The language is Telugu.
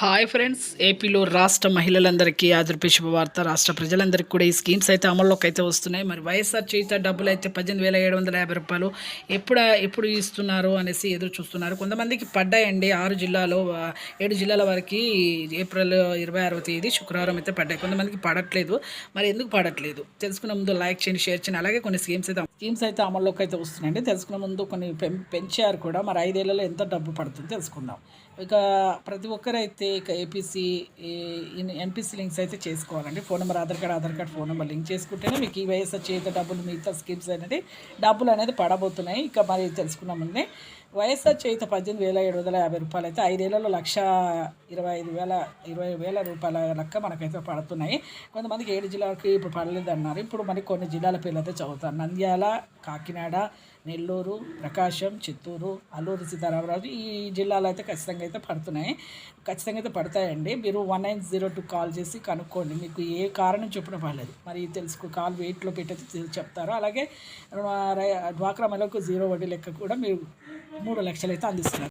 హాయ్ ఫ్రెండ్స్, ఏపీలో రాష్ట్ర మహిళలందరికీ ఆదర్పే శుభవార్త. రాష్ట్ర ప్రజలందరికీ కూడా ఈ స్కీమ్స్ అయితే అమల్లోకి అయితే వస్తున్నాయి. మరి వైఎస్ఆర్ చేత డబ్బులు అయితే 18,750 రూపాయలు ఎప్పుడు ఇస్తున్నారు అనేసి ఎదురు చూస్తున్నారు. కొంతమందికి పడ్డాయండి. 7 జిల్లాల వరకు ఏప్రిల్ 26వ తేదీ శుక్రవారం అయితే పడ్డాయి. కొంతమందికి పడట్లేదు. మరి ఎందుకు పడట్లేదు తెలుసుకునే ముందు లైక్ చేయండి, షేర్ చేయండి. అలాగే కొన్ని స్కీమ్స్ అయితే అమల్లోకి అయితే వస్తున్నాయండి. తెలుసుకునే ముందు కొన్ని పెంచారు కూడా. మరి 5 ఏళ్లలో ఎంత డబ్బు పడుతుంది తెలుసుకుందాం. ఇక ప్రతి ఒక్కరైతే ఇక ఎన్పిసి లింక్స్ అయితే చేసుకోవాలండి. Phone number, Aadhaar card, phone number link చేసుకుంటేనే మీకు ఈ వైఎస్ఆర్ చేత డబ్బులు, మిగతా స్కీమ్స్ డబ్బులు అనేది పడబోతున్నాయి. ఇక మరి తెలుసుకున్నామండి. వైఎస్ఆర్ చేత 18,750 రూపాయలు అయితే 5 ఏళ్లలో 1,25,000 రూపాయల లెక్క మనకైతే పడుతున్నాయి. కొంతమందికి 7 జిల్లాలకి ఇప్పుడు పడలేదు అన్నారు. ఇప్పుడు మరి కొన్ని జిల్లాల పేర్లు అయితే చదువుతారు. నంద్యాల, కాకినాడ, నెల్లూరు, ప్రకాశం, చిత్తూరు, అల్లూరు సీతారామరాజు ఈ జిల్లాలో అయితే ఖచ్చితంగా అయితే పడతాయండి. మీరు 1902 కాల్ చేసి కనుక్కోండి. మీకు ఏ కారణం చెప్పిన పర్లేదు. మరి కాల్ వెయిట్లో పెట్టి చెప్తారు. అలాగే డ్వాక్రా మహిళలకు 0 వడ్డీ లెక్క కూడా మీరు 3 లక్షలు అయితే అందిస్తున్నారు.